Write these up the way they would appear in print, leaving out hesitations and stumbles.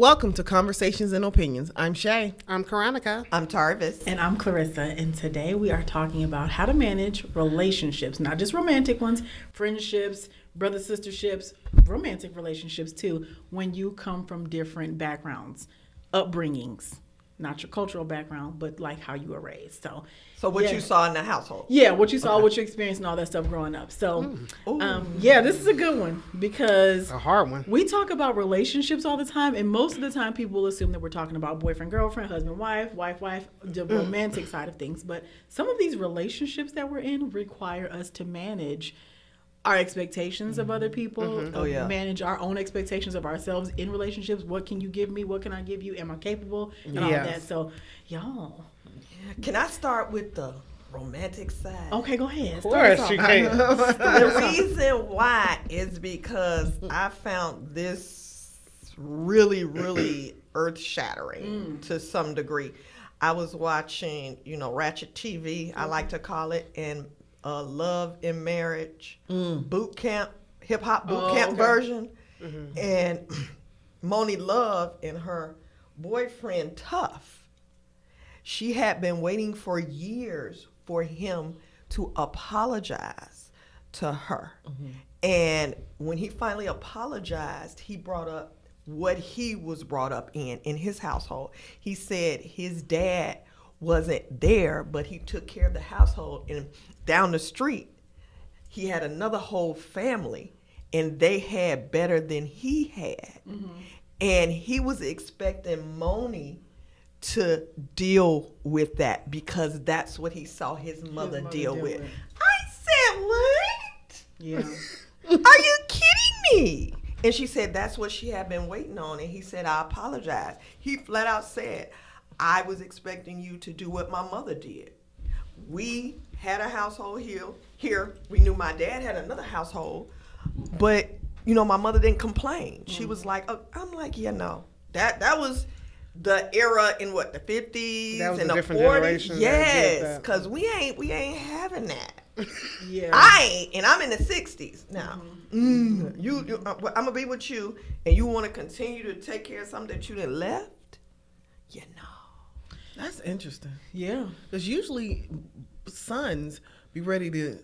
Welcome to Conversations and Opinions. I'm Shae. I'm Caronica. I'm Tarvis. And I'm Clorissa. And today we are talking about how to manage relationships, not just romantic ones, friendships, brother-sisterships, romantic relationships too, when you come from different backgrounds, upbringings, not your cultural background, but like how you were raised. So what you saw in the household. Yeah, what you saw, what you experienced, and all that stuff growing up. So, this is a good one because A hard one. we talk about relationships all the time, and most of the time people assume that we're talking about boyfriend, girlfriend, husband, wife, wife, the romantic side of things. But some of these relationships that we're in require us to manage our expectations of other people, manage our own expectations of ourselves in relationships. What can you give me? What can I give you? Am I capable? And all of that. So, y'all. Can I start with the romantic side? Okay, go ahead. Of course you can. The reason why is because I found this really, really earth-shattering to some degree. I was watching, Ratchet TV, I like to call it, and Love and Marriage boot camp, hip-hop boot camp version. Mm-hmm. And Moni Love and her boyfriend, Tough, she had been waiting for years for him to apologize to her. Mm-hmm. And when he finally apologized, he brought up what he was brought up in his household. He said his dad wasn't there, but he took care of the household. And down the street, he had another whole family, and they had better than he had. Mm-hmm. And he was expecting Moni to deal with that because that's what he saw his mother deal with. I said, what? Yeah. Are you kidding me? And she said that's what she had been waiting on. And he said, I apologize. He flat out said, I was expecting you to do what my mother did. We had a household here. We knew my dad had another household. But, my mother didn't complain. She was like, I'm like, that was the era in the 50s and the 40s. Yes, because we ain't having that. Yeah, I ain't, and I'm in the 60s now. Mm-hmm. I'm gonna be with you, and you want to continue to take care of something that you done left. That's interesting. Yeah, because usually sons be ready to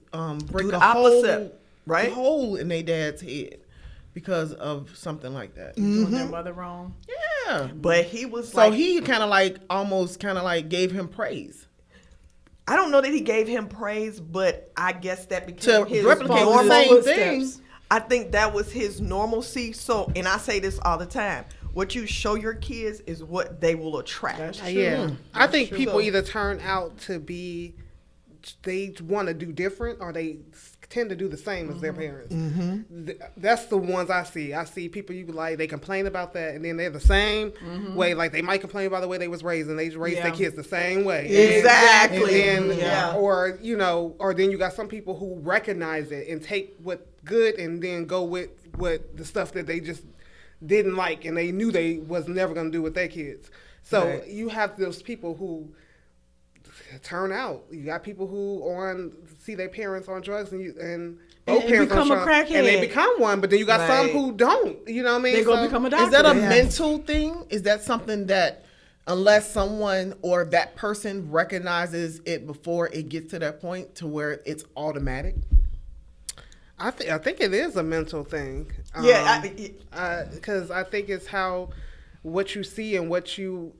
break do the a opposite, right? hole in their dad's head because of something like that. doing their mother wrong. Yeah, but he was so he kind of almost gave him praise. I don't know that he gave him praise, but I guess that became his replicate normal the same thing. I think that was his normalcy. So, and I say this all the time: what you show your kids is what they will attract. That's true. Yeah, I think true. people either turn out to be, they want to do different, or they tend to do the same as their parents. Mm-hmm. That's the ones I see. I see people they complain about that, and then they're the same way. Like they might complain about the way they was raised, and they raised their kids the same way. Exactly. And then, or then you got some people who recognize it and take what good, and then go with the stuff that they just didn't like, and they knew they was never going to do with their kids. So you have those people who turn out. You got people who see their parents on drugs, and both parents become a crackhead, and they become one. But then you got some who don't. You know what I mean? They go become a doctor. Is that a mental thing? Is that something that unless someone or that person recognizes it before it gets to that point to where it's automatic? I think it is a mental thing. Because I think it's what you see and what you.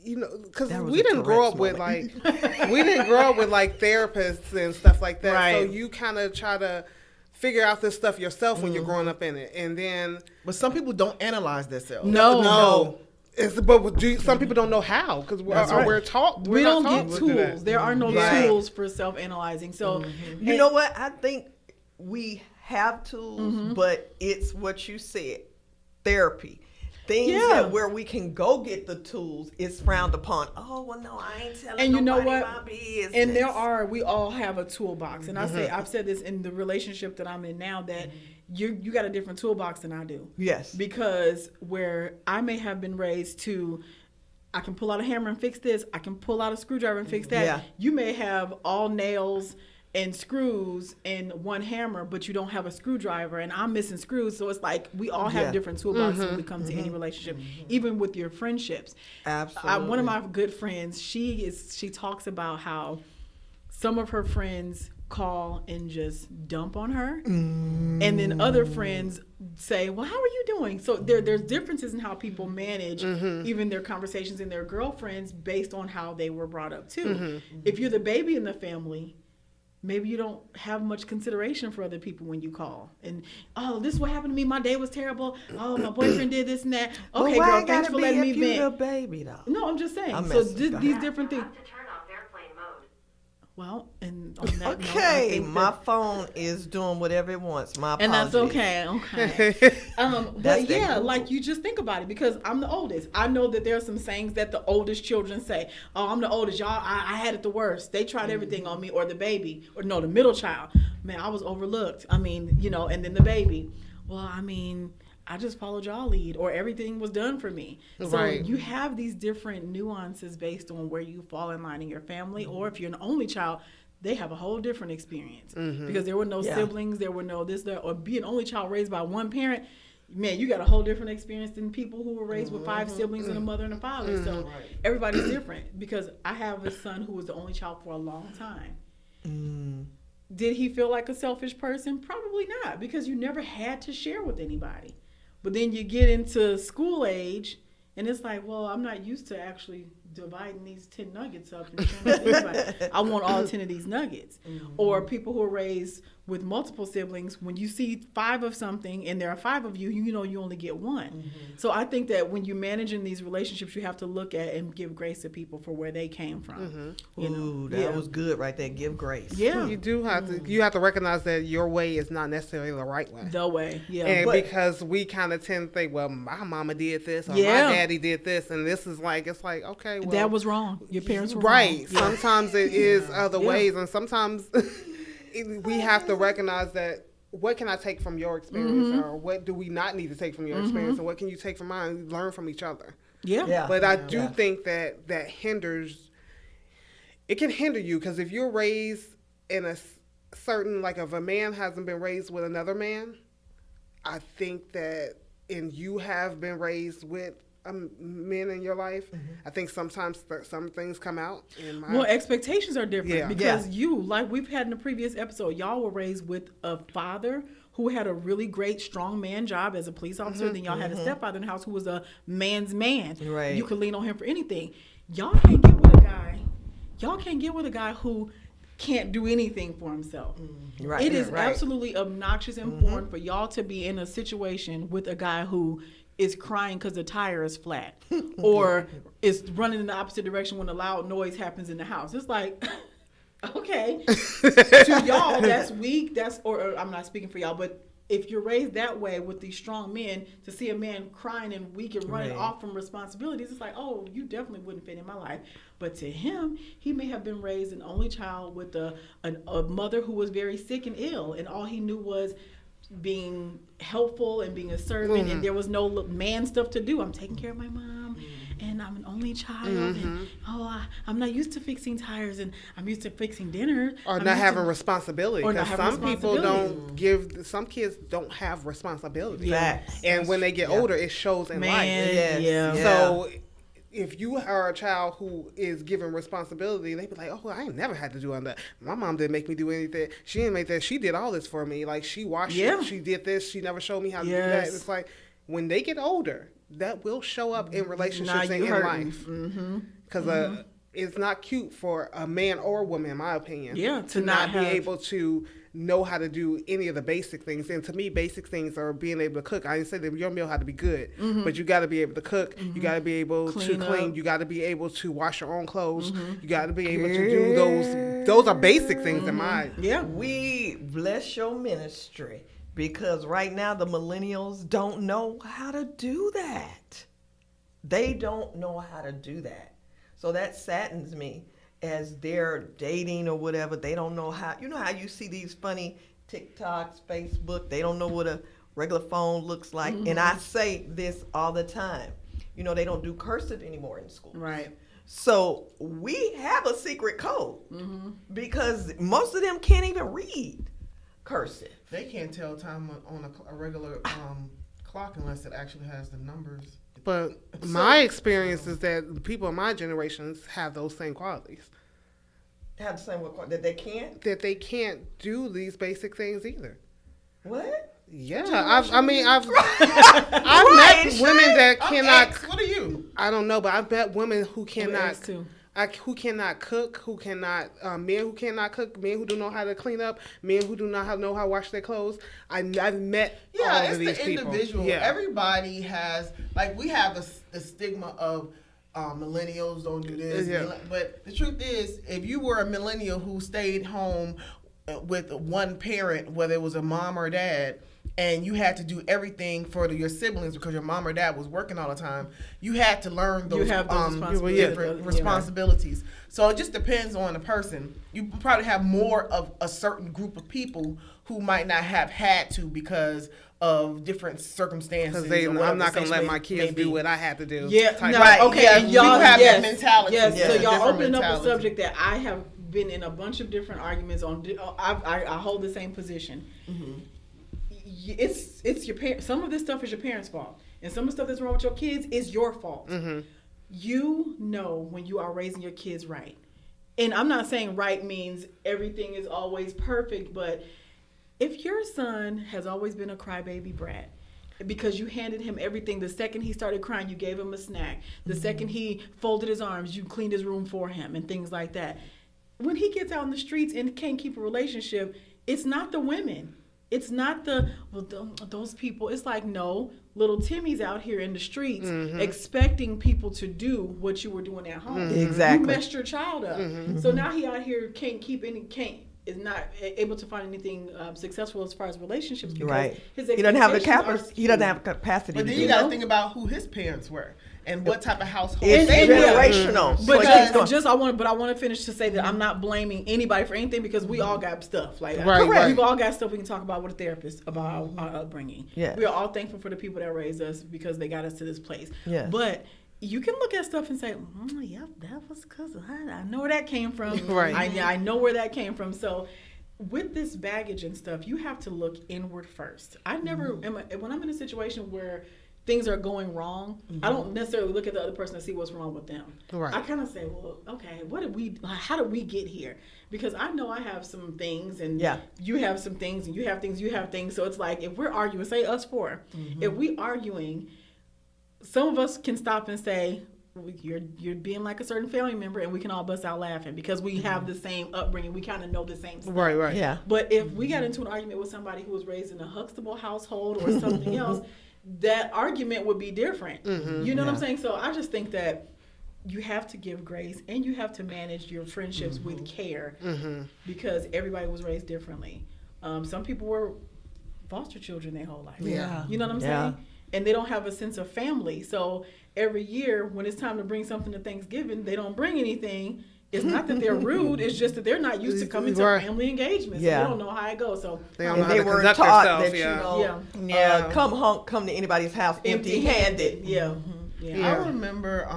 Because we didn't grow up with therapists and stuff like that. Right. So you kind of try to figure out this stuff yourself when you're growing up in it, and then. But some people don't analyze themselves. No. Some people don't know how because we're taught. We don't get tools. There are no tools for self-analyzing. So you know what? I think we have tools, but it's what you said, therapy. Things that where we can go get the tools is frowned upon. Oh, well, no, I ain't telling nobody my business. And we all have a toolbox. And I've said this in the relationship that I'm in now, that you got a different toolbox than I do. Yes. Because where I may have been raised to, I can pull out a hammer and fix this. I can pull out a screwdriver and fix that. Yeah. You may have all nails and screws and one hammer, but you don't have a screwdriver, and I'm missing screws. So it's like we all have different toolboxes when we come to any relationship, even with your friendships. Absolutely. One of my good friends, she talks about how some of her friends call and just dump on her, and then other friends say, well, how are you doing? So there's differences in how people manage even their conversations and their girlfriends based on how they were brought up too. If you're the baby in the family, maybe you don't have much consideration for other people when you call. And, oh, this is what happened to me. My day was terrible. Oh, my boyfriend did this and that. Okay, girl, thanks for letting me vent. The baby, though. No, I'm just saying. So these different things. To turn off airplane mode. Well, and on that note, I Okay, think my that, phone is doing whatever it wants. My apologies. and that's okay. Okay. But yeah, Google. like you just think about it, because I'm the oldest. I know that there are some sayings that the oldest children say. Oh, I'm the oldest, y'all. I had it the worst. They tried everything on me, or the baby, or no, the middle child. Man, I was overlooked. I mean, and then the baby. Well, I mean, I just followed y'all lead, or everything was done for me. So Right. you have these different nuances based on where you fall in line in your family, or if you're an only child, they have a whole different experience because there were no siblings, there were no this, that, or be an only child raised by one parent. Man, you got a whole different experience than people who were raised with 5 siblings and a mother and a father. So everybody's different, because I have a son who was the only child for a long time. Did he feel like a selfish person? Probably not, because you never had to share with anybody. But then you get into school age, and it's like, well, I'm not used to actually dividing these 10 nuggets up and sharing with everybody. I want all 10 of these nuggets. Or people who are raised with multiple siblings, when you see 5 of something and there are 5 of you, you know you only get one. So I think that when you're managing these relationships, you have to look at and give grace to people for where they came from. Ooh, that was good right there. Give grace. Yeah. You do have to. You have to recognize that your way is not necessarily the right way. The way. Yeah. And But- because we kind of tend to think, well, my mama did this, or Yeah. my daddy did this, and this is like, it's like, okay, well, that was wrong. Your parents were right. wrong. Yeah. Sometimes it is other Yeah. ways, and sometimes we have to recognize that. What can I take from your experience, or what do we not need to take from your experience, and what can you take from mine? Learn from each other. Yeah. Yeah. But I do think that hinders. It can hinder you, because if you're raised in a certain, like if a man hasn't been raised with another man, I think that, and you have been raised with men in your life, I think sometimes some things come out. Well, expectations are different Yeah. because you, like we've had in the previous episode, y'all were raised with a father who had a really great strong man job as a police officer. Then y'all had a stepfather in the house who was a man's man. Right. You could lean on him for anything. Y'all can't get with a guy. Y'all can't get with a guy who can't do anything for himself. Right. It is right. absolutely obnoxious and foreign for y'all to be in a situation with a guy who is crying because the tire is flat or is running in the opposite direction when a loud noise happens in the house. It's like, okay, to y'all that's weak. Or I'm not speaking for y'all, but if you're raised that way with these strong men, to see a man crying and weak and running Right. off from responsibilities, it's like, oh, you definitely wouldn't fit in my life. But to him, he may have been raised an only child with a mother who was very sick and ill, and all he knew was being helpful and being a servant, and there was no man stuff to do. I'm taking care of my mom, and I'm an only child, and I'm not used to fixing tires, and I'm used to fixing dinner. or I'm not used having to- responsibility, or not because having some people responsibility. don't some kids don't have responsibility, Facts. and when they get older, it shows in life. Man, Yes. yeah. Yeah. So if you are a child who is given responsibility, they be like, oh, I ain't never had to do all that. My mom didn't make me do anything. She didn't make that. She did all this for me. Like, she washed Yeah. it. She did this. She never showed me how to do that. Yes. It's like, when they get older, that will show up in relationships and you in hurting. life. Because it's not cute for a man or a woman, in my opinion, Yeah, to to not not be have- able to know how to do any of the basic things. And to me, basic things are being able to cook. I didn't say that your meal had to be good, but you got to be able to cook. You got to be able to Clean clean. up. You got to be able to wash your own clothes. You got to be able to do those. Those are basic things in my. Yeah. We bless your ministry, because right now the millennials don't know how to do that. They don't know how to do that. So that saddens me. As they're dating or whatever, they don't know how. You know how you see these funny TikToks, Facebook, they don't know what a regular phone looks like. And I say this all the time. You know, they don't do cursive anymore in school. Right. So we have a secret code because most of them can't even read cursive. They can't tell time on a regular clock unless it actually has the numbers. But my experience is that people in my generations have those same qualities. Have the same what that they can't. That they can't do these basic things either. What? Yeah, I've met Right, women that cannot. What are you? I don't know, but I've met women who I'm cannot. ex too. Who cannot cook, who cannot, men who cannot cook, men who don't know how to clean up, men who do not know how to wash their clothes. I've met all it's of these the people. individual. Yeah. Everybody has, like, we have the stigma of millennials don't do this. Yeah. But the truth is, if you were a millennial who stayed home with one parent, whether it was a mom or dad, and you had to do everything for your siblings because your mom or dad was working all the time, you had to learn those, different responsibilities. So it just depends on the person. You probably have more of a certain group of people who might not have had to because of different circumstances. Because I'm not going to let my may kids do what I had to do. Yeah, no, Right. okay, Yeah, y'all people have yes, that mentality. Yes, Yeah, so y'all different opening up a mentality. subject that I have been in a bunch of different arguments on. I hold the same position. It's your parents. Some of this stuff is your parents' fault, and some of the stuff that's wrong with your kids is your fault. You know when you are raising your kids right, and I'm not saying right means everything is always perfect, but if your son has always been a crybaby brat because you handed him everything, the second he started crying, you gave him a snack. The second he folded his arms, you cleaned his room for him and things like that. When he gets out in the streets and can't keep a relationship, it's not the women. It's not those people. It's like, no, little Timmy's out here in the streets expecting people to do what you were doing at home. Exactly. You messed your child up. So now he out here is not able to find anything successful as far as relationships because his He doesn't have the expectations he doesn't have capacity. But then you got to think about who his parents were and what type of household It's they were. generational. So it keeps going. But I want to finish to say that I'm not blaming anybody for anything because we all got stuff. Like Right. we've all got stuff we can talk about with a therapist about our upbringing. Yes. We are all thankful for the people that raised us because they got us to this place. Yes. But you can look at stuff and say, yep, that was because I know where that came from. Right. I know where that came from. So with this baggage and stuff, you have to look inward first. I never, when I'm in a situation where things are going wrong, I don't necessarily look at the other person and see what's wrong with them. Right. I kind of say, well, okay, how did we get here? Because I know I have some things and you have some things and you have things. So it's like, if we're arguing, say us four, if we arguing, some of us can stop and say, you're being like a certain family member, and we can all bust out laughing because we have the same upbringing. We kind of know the same stuff. Right. Yeah. But if we got into an argument with somebody who was raised in a Huxtable household or something else, that argument would be different. You know what I'm saying? So I just think that you have to give grace and you have to manage your friendships with care because everybody was raised differently. Some people were foster children their whole life. Yeah. You know what I'm saying? And they don't have a sense of family. So every year when it's time to bring something to Thanksgiving, they don't bring anything. It's not that they're rude. It's just that they're not used to coming to family engagements. So they don't know how it goes. So they don't know how to were conduct taught themselves. that come to anybody's house empty-handed. I remember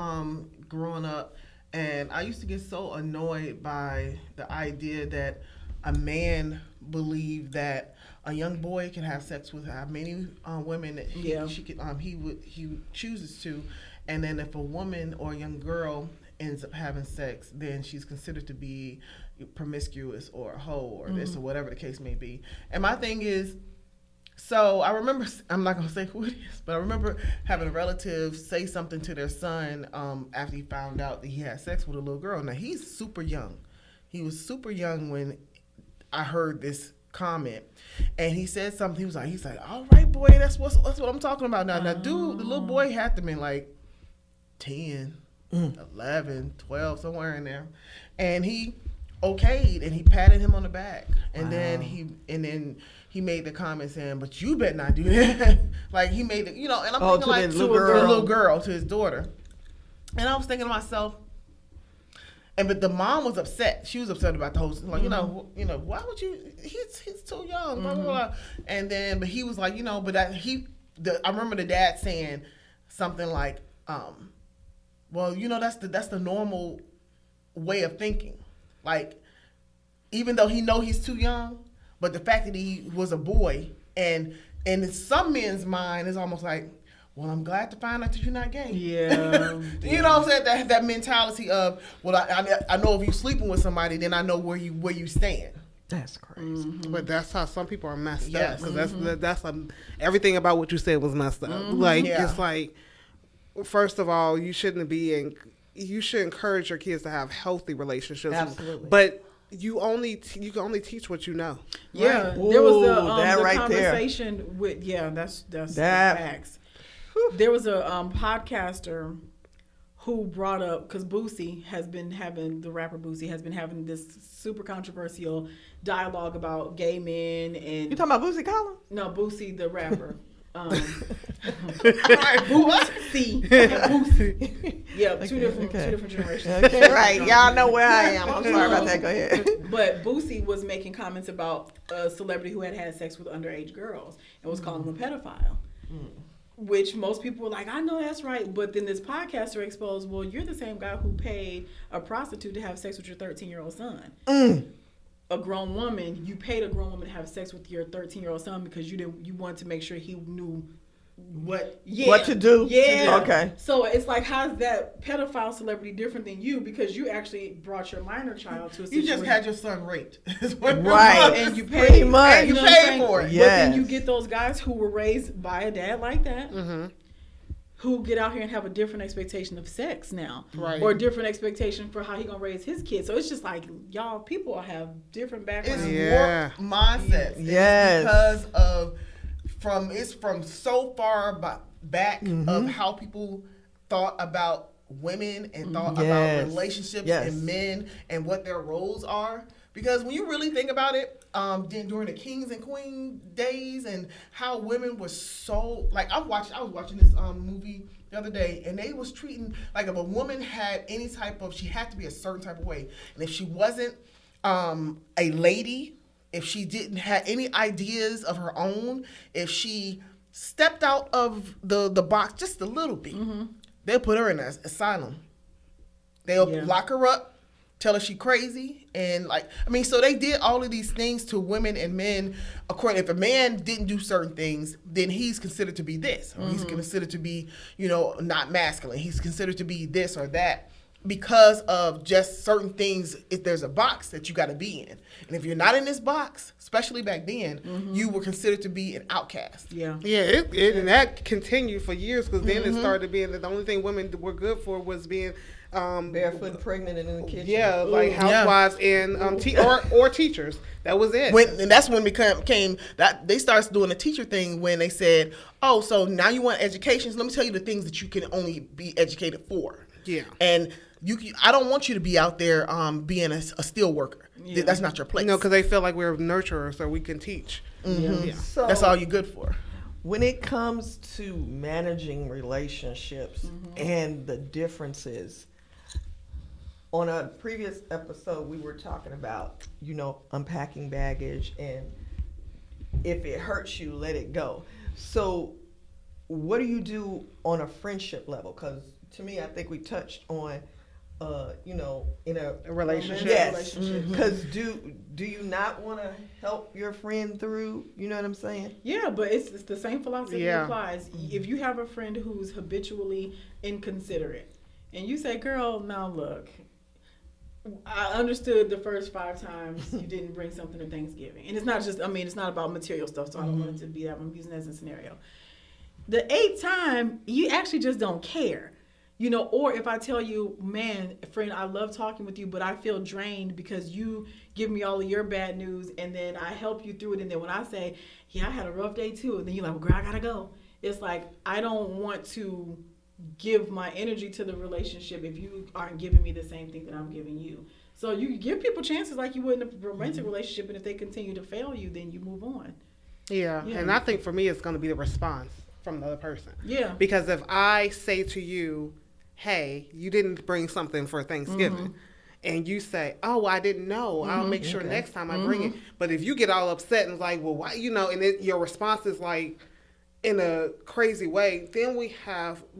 growing up, and I used to get so annoyed by the idea that a man believed that a young boy can have sex with many women that he chooses to, and then if a woman or a young girl ends up having sex, then she's considered to be promiscuous or a hoe or this or whatever the case may be. And my thing is, so I remember, I'm not going to say who it is, but I remember having a relative say something to their son after he found out that he had sex with a little girl. Now, he's super young. He was super young when I heard this comment, and he said something. He's like, all right, boy, that's what I'm talking about now. Now, dude, the little boy had to be like 10, 11, 12, somewhere in there, and he okayed, and he patted him on the back, and then he made the comment saying, but you better not do that. Like, he made it, and I'm thinking like to a little girl, to his daughter, and I was thinking to myself. But the mom was upset. She was upset about the whole, like, why would you? He's too young, blah blah blah. And then, but he was like, I remember the dad saying something like, Well, that's the normal way of thinking. Like, even though he know he's too young, but the fact that he was a boy, and in some men's mind, is almost like, well, I'm glad to find out that you're not gay. Yeah. You know what I'm saying? That mentality of, well, I know if you're sleeping with somebody, then I know where you stand. That's crazy. Mm-hmm. But that's how some people are messed up. Yes. Because that's everything about what you said was messed up. Like, it's like, first of all, you should encourage your kids to have healthy relationships. Absolutely. But you can only teach what you know. Yeah. Right? There was Ooh, the that right conversation with, that's facts. There was a podcaster who brought up, because Boosie has been having, the rapper Boosie has been having this super controversial dialogue about gay men and... You talking about Boosie Collins? No, Boosie the rapper. Boosie. Boosie. Yeah, two different generations. Okay, right. Y'all know where I am. I'm sorry about that. Go ahead. But Boosie was making comments about a celebrity who had sex with underage girls and was calling him a pedophile. Which most people were like, I know that's right. But then this podcaster exposed, well, you're the same guy who paid a prostitute to have sex with your 13-year-old son. A grown woman, you paid a grown woman to have sex with your 13-year-old son because you wanted to make sure he knew what to do. Yeah. Okay. So it's like, how's that pedophile celebrity different than you? Because you actually brought your minor child to a situation. You just had your son raped. Right. And you paid. Pretty much. And you paid for it. Yeah. But then you get those guys who were raised by a dad like that, who get out here and have a different expectation of sex now. Right. Or a different expectation for how he gonna raise his kids. So it's just like, y'all, people have different backgrounds. It's warped mindsets. Yes. It's because of it's from so far back of how people thought about women and thought about relationships and men and what their roles are. Because when you really think about it, during the kings and queen days and how women were so, like, I was watching this movie the other day, and they was treating, like, if a woman had any type of, she had to be a certain type of way, and if she wasn't a lady, if she didn't have any ideas of her own, if she stepped out of the box just a little bit, they'll put her in an asylum. They'll lock her up, tell her she crazy, and so they did all of these things to women and men. According, if a man didn't do certain things, then he's considered to be this, or he's considered to be, not masculine. He's considered to be this or that because of just certain things. If there's a box that you got to be in, and if you're not in this box, especially back then, you were considered to be an outcast. Yeah, and that continued for years, because then it started being that the only thing women were good for was being barefoot and pregnant and in the kitchen. Yeah, like housewives and or teachers. That was it. And that's when became that they started doing the teacher thing, when they said, "Oh, so now you want education? So let me tell you the things that you can only be educated for." Yeah, and I don't want you to be out there being a steel worker. Yeah. That's not your place. Because they feel like we're nurturers, so we can teach. Yeah. So, that's all you're good for. When it comes to managing relationships and the differences, on a previous episode, we were talking about, unpacking baggage, and if it hurts you, let it go. So what do you do on a friendship level? Because to me, I think we touched on, in a relationship. Yes. Because do you not want to help your friend through, you know what I'm saying? Yeah, but it's the same philosophy applies. If you have a friend who's habitually inconsiderate, and you say, girl, now look, I understood the first 5 times you didn't bring something to Thanksgiving. And it's not just, it's not about material stuff, so I don't want it to be that. I'm using that as a scenario. The 8th time, you actually just don't care. Or if I tell you, man, friend, I love talking with you, but I feel drained because you give me all of your bad news, and then I help you through it. And then when I say, yeah, I had a rough day too, and then you're like, well, girl, I gotta go. It's like, I don't want to give my energy to the relationship if you aren't giving me the same thing that I'm giving you. So you give people chances like you would in a romantic relationship, and if they continue to fail you, then you move on. Yeah, and I think for me, it's going to be the response from the other person. Yeah. Because if I say to you, hey, you didn't bring something for Thanksgiving, and you say, oh, I didn't know, I'll make sure next time I bring it. But if you get all upset and like, well, why, and your response is like, in a crazy way, then we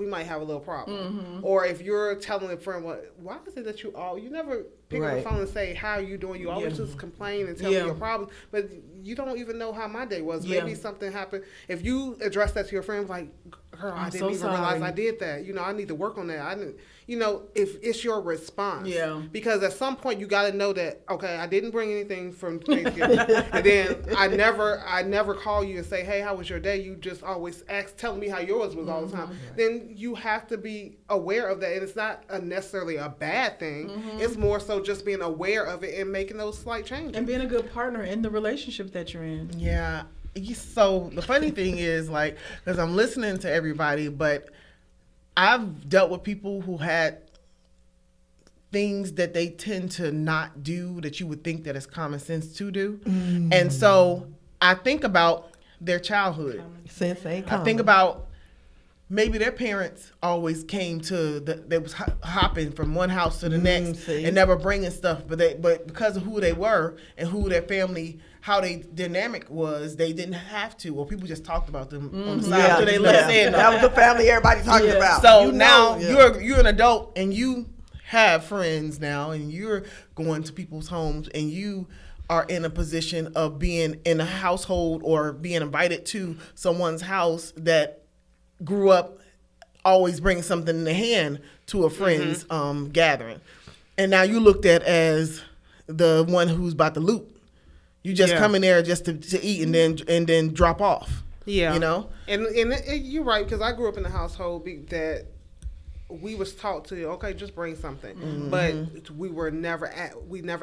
might have a little problem. Or if you're telling a friend, why is it that you never pick up the phone and say, how are you doing? You always just complain and tell me your problems, but you don't even know how my day was. Maybe something happened. If you address that to your friend, like, girl, I didn't even realize I did that. I need to work on that. I didn't. If it's your response. Yeah. Because at some point you got to know that, okay, I didn't bring anything from Thanksgiving. And then I never call you and say, hey, how was your day? You just always telling me how yours was all the time. Then you have to be aware of that. And it's not necessarily a bad thing. It's more so just being aware of it and making those slight changes. And being a good partner in the relationship that you're in. Yeah. So the funny thing is, like, because I'm listening to everybody, but I've dealt with people who had things that they tend to not do that you would think that it's common sense to do. And so I think about their childhood. Sense ain't common. I think about maybe their parents always came they was hopping from one house to the next and never bringing stuff, but because of who they were and who their family, how they dynamic was, they didn't have to, or people just talked about them on the side after they left. That was the family everybody talking about. So now you're an adult and you have friends now, and you're going to people's homes, and you are in a position of being in a household or being invited to someone's house that grew up always bringing something in the hand to a friend's gathering, and now you looked at as the one who's about to loot. You just come in there just to eat and then drop off. Yeah, and you're right, because I grew up in a household that we was taught to just bring something, but we never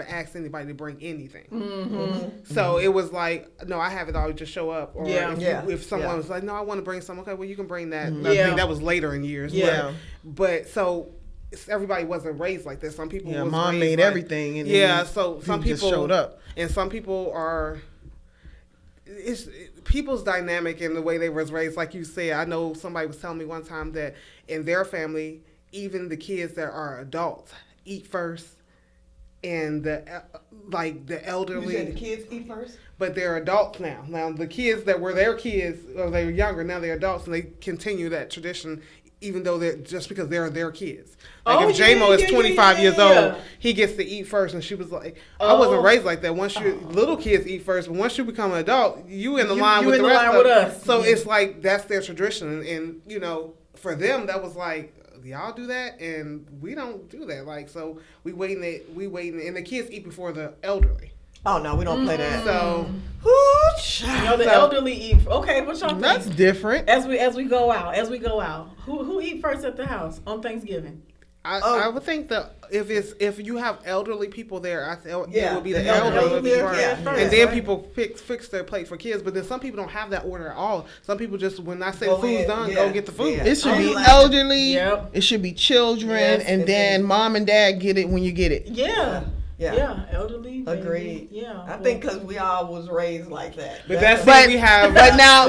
asked anybody to bring anything. So it was like, no, I have it all, just show up. Or if someone was like, no, I want to bring something, okay, well, you can bring that. I think that was later in years. But so everybody wasn't raised like this. Some people was mom made everything. And so some people just showed up, and some people are. It's people's dynamic and the way they was raised. Like you said, I know somebody was telling me one time that in their family, even the kids that are adults eat first, and the elderly. You said the kids eat first? But they're adults now. Now the kids that were their kids, or they were younger, now they're adults, and they continue that tradition, even though they're just because they're their kids. Like if J-Mo is 25 years old, he gets to eat first. And she was like, I wasn't raised like that. Once little kids eat first, but once you become an adult, you in the line with the rest of us. So it's like that's their tradition, and for them that was like, y'all do that, and we don't do that. Like, so we waiting, and the kids eat before the elderly. Oh no, we don't play that. So, the elderly eat. Okay, what y'all think? That's different. As we go out, who eat first at the house on Thanksgiving? I would think that if you have elderly people there, it would be the elderly first. And then people fix their plate for kids. But then some people don't have that order at all. Some people just, when I say the food's done, go get the food. It should be elderly. It should be children, and then mom and dad get it when you get it. Yeah, elderly. Agreed. Yeah, I think because we all was raised like that. But we have. But now,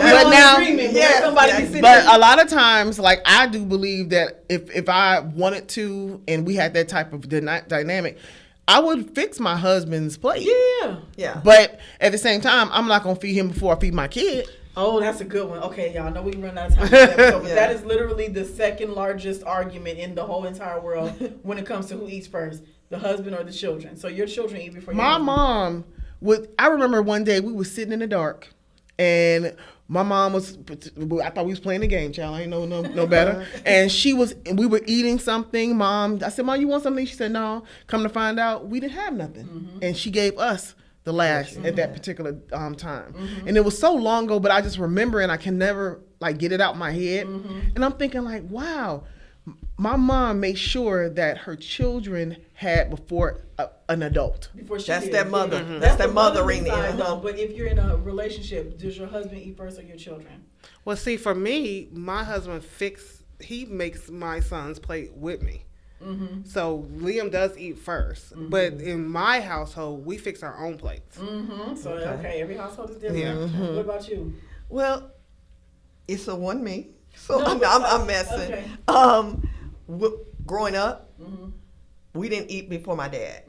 but a lot of times, like I do believe that if I wanted to, and we had that type of dynamic, I would fix my husband's plate. Yeah. But at the same time, I'm not gonna feed him before I feed my kid. Oh, that's a good one. Okay, y'all know we can run out of time. But that is literally the second largest argument in the whole entire world when it comes to who eats first, the husband or the children. So your children eat before your husband. Mom I remember one day we were sitting in the dark, and my mom I thought we was playing the game, child. I ain't no better. And we were eating something. I said, Mom, you want something? She said, no. Come to find out, we didn't have nothing. And she gave us the last at that particular time. And it was so long ago, but I just remember, and I can never get it out my head. And I'm thinking like, wow, my mom made sure that her children had before an adult. That's that mother. That's that mothering. But if you're in a relationship, does your husband eat first or your children? Well, see, for me, my husband he makes my son's plate with me. So Liam does eat first, but in my household, we fix our own plates. So every household is different. What about you? Well, it's a one me, so I'm messing. Growing up, we didn't eat before my dad.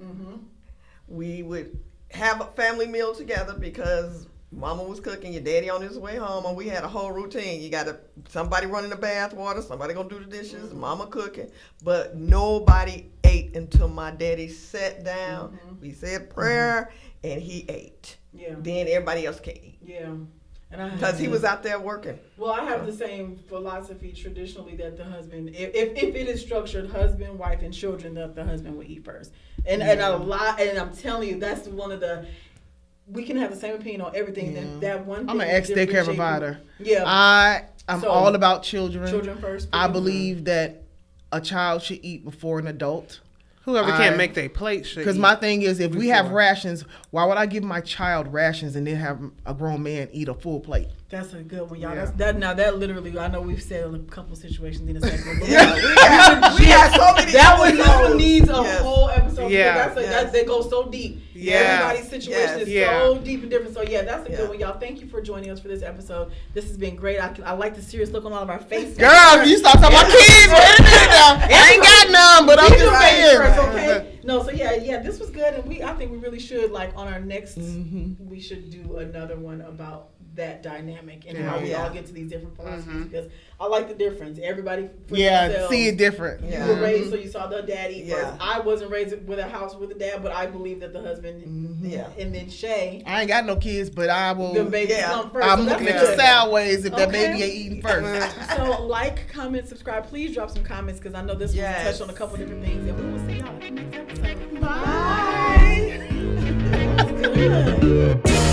We would have a family meal together because Mama was cooking, your daddy on his way home, and we had a whole routine. You got somebody running the bath water, somebody gonna do the dishes, mama cooking, but nobody ate until my daddy sat down. We said prayer, and he ate. Yeah. Then everybody else can eat. Yeah. Because he was out there working. Well, I have the same philosophy traditionally that the husband, if it is structured, husband, wife, and children, that the husband will eat first. And a lot, and I'm telling you, that's one of the. We can have the same opinion on everything. That one thing. I'm an ex-daycare provider. Yeah. I'm all about children. Children first. I believe that a child should eat before an adult. Whoever can't make their plate should. Because my thing is, if we have rations, why would I give my child rations and then have a grown man eat a full plate? That's a good one, y'all. Yeah. That literally, I know we've said a couple situations in a second. But we had so many. This one needs a whole episode. Yeah. They go so deep. Yeah. Everybody's situation is so deep and different. So that's a good one, y'all. Thank you for joining us for this episode. This has been great. I like the serious look on all of our faces. Girl, you start talking about kids. Wait a minute now. I ain't got none, but I'm just saying. Okay. No, so this was good, and I think we really should, like, on our next, we should do another one about that dynamic and how we all get to these different philosophies, because I like the difference. Everybody see it different. You were raised, so you saw the daddy first. I wasn't raised with a house with a dad, but I believe that the husband, and then Shae. I ain't got no kids, but I will. The baby come first. I'm so looking at you sideways if that baby ain't eating first. So like, comment, subscribe. Please drop some comments, because I know this was touched on a couple different things, and we will see y'all in the next episode. Bye. That was good.